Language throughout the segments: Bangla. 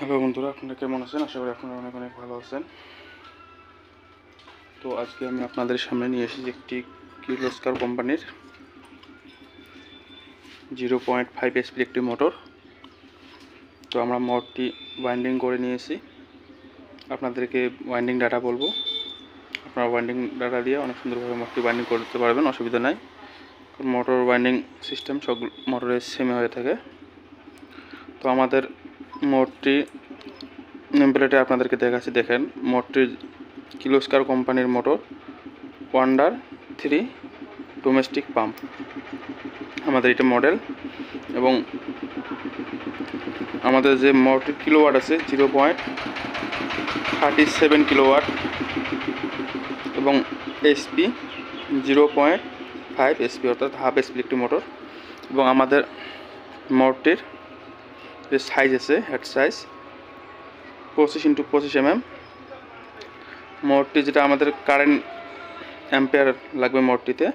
হ্যালো বন্ধুরা, আপনারা কেমন আছেন? আশা করি আপনারা অনেক অনেক ভালো আছেন। তো আজকে আমি আপনাদের সামনে নিয়ে এসেছি একটি কির্লোস্কার কোম্পানির 0.5 এসপি একটি মোটর। তো আমরা মোটরটি ওয়াইন্ডিং করে নিয়েছি, আপনাদেরকে ওয়াইন্ডিং ডাটা বলবো। আপনারা ওয়াইন্ডিং ডাটা দিয়ে অনেক সুন্দরভাবে মোটরটি ওয়াইন্ডিং করতে পারবেন, অসুবিধা নাই। কারণ মোটর ওয়াইন্ডিং সিস্টেম সব মোটরের সেম হয়ে থাকে। তো আমাদের মোটরটি নেম প্লেটে আপনাদেরকে দেখাচ্ছি, দেখেন। মোটরটি কির্লোস্কার কোম্পানির মোটর, ওয়ান্ডার 3 ডোমেস্টিক পাম্প আমাদের এটা মডেল। এবং আমাদের যে মোটর কিলোওয়াট আছে 0.37 কিলোওয়াট এবং এসপি 0.5 এসপি, অর্থাৎ হাফ এসপি একটি মোটর। এবং আমাদের মোটরটির যে সাইজ আছে, হেড সাইজ 25x25 mm। মোটরটি যেটা আমাদের কারেন্ট অ্যাম্পিয়ার লাগবে মোটরটিতে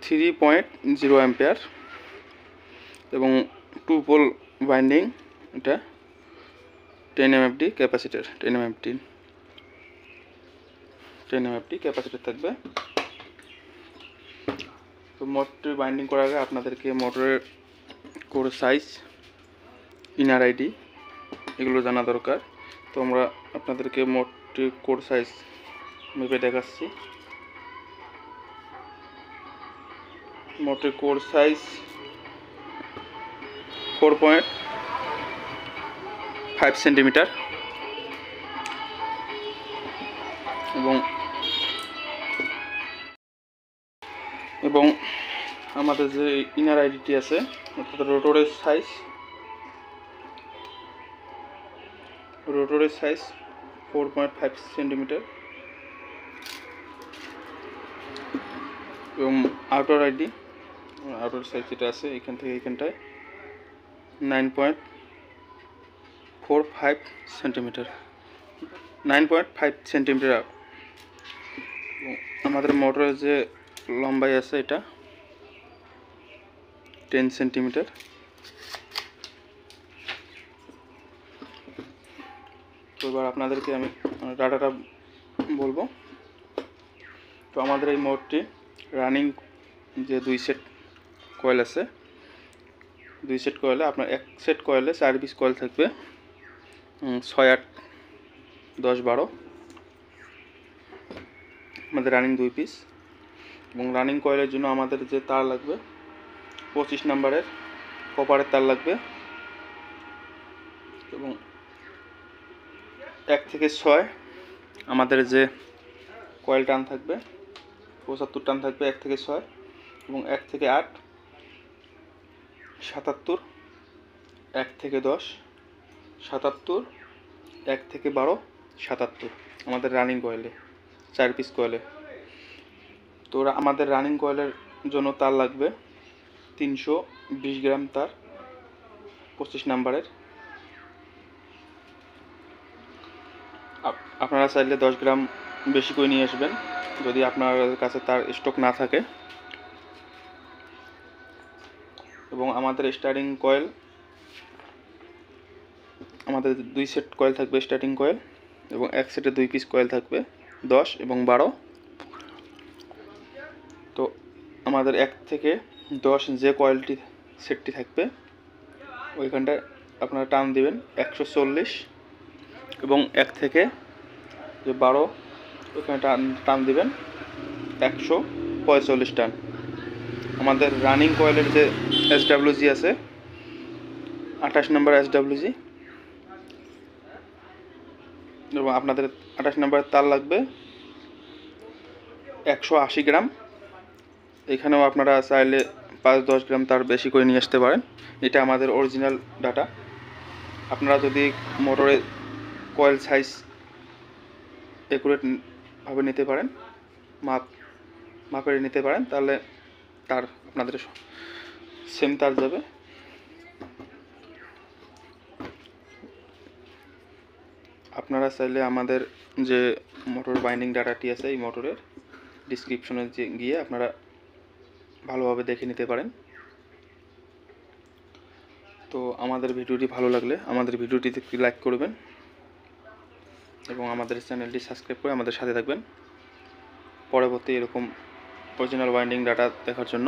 3.0 অ্যাম্পিয়ার এবং 2 পোল ওয়াইন্ডিং। এটা 10 MFD ক্যাপাসিটার, 10 MFD ক্যাপাসিটার থাকবে। তো মোটরটি বাইন্ডিং করার আগে আপনাদেরকে মোটরের কোর সাইজ, ইনার আইডি এগুলো জানা দরকার। তো আমরা আপনাদেরকে মোটরটির কোর সাইজ মেপে দেখাচ্ছি। মোটরের কোর সাইজ 4.5 সেন্টিমিটার এবং আমাদের যে ইনার আইডিটি আছে, অর্থাৎ রোটরের সাইজ 4.5 সেন্টিমিটার এবং আউটার সাইজ যেটা আছে এখান থেকে এখানটায় 9.45 সেন্টিমিটার, 9.5 সেন্টিমিটার। আমাদের মোটরের যে লম্বাই আছে এটা 10 সেন্টিমিটার। তো এবার আপনাদেরকে আমি ডাটাটা বলবো। তো আমাদের এই মোটরটি রানিং যে 2 সেট কয়েল আছে, 2 সেট কয়েলে আপনার 1 সেট কয়েলে 4 পিস কয়েল থাকবে, 6, 8, 10, 12 আমাদের রানিং 2 পিস। এবং রানিং কয়েলের জন্য আমাদের যে তার লাগবে 25 নাম্বারের কপারের তার লাগবে এবং 1 থেকে 6 আমাদের যে কয়েল টান থাকবে 75 টান থাকবে 1 থেকে 6 এবং 1 থেকে 8 77, 1 থেকে 10 77, 1 থেকে 12 77 আমাদের রানিং কয়েলে 4 পিস কয়েলে। তো আমাদের রানিং কয়েলের জন্য তার লাগবে 320 গ্রাম তার 25 নাম্বারের। আপনারা চাইলে 10 গ্রাম বেশি করে নিয়ে আসবেন যদি আপনার কাছে তার স্টক না থাকে। এবং আমাদের স্টার্টিং কয়েল, আমাদের 2 সেট কয়েল থাকবে স্টার্টিং কয়েল এবং 1 সেটে 2 পিস কয়েল থাকবে 10 এবং 12। তো আমাদের 1 থেকে 10 যে কয়েলটি সেটটি থাকবে ওইখানটায় আপনারা টান দিবেন 140 এবং 1 থেকে যে 12 ওইখানে টান দিবেন 145 টান। আমাদের রানিং কয়েলের যে SWG আছে 28 নম্বর SWG এবং আপনাদের 28 নম্বরের তার লাগবে 180 গ্রাম। এখানেও আপনারা চাইলে 5-10 গ্রাম তার বেশি করে নিয়ে আসতে পারেন। এটা আমাদের অরিজিনাল ডাটা। আপনারা যদি মোটরের কয়েল সাইজ একুরেটভাবে নিতে পারেন, মাপে নিতে পারেন, তাহলে তার আপনাদের সেম তার যাবে। আপনারা চাইলে আমাদের যে মোটর বাইন্ডিং ডাটাটি আছে এই মোটরের তো আমাদের ভিডিওটি ভালো লাগলে আমাদের ভিডিওটিতে একটি লাইক করবেন এবং আমাদের চ্যানেলটি সাবস্ক্রাইব করে আমাদের সাথে থাকবেন পরবর্তী এরকম অরিজিনাল ওয়াইন্ডিং ডাটা দেখার জন্য।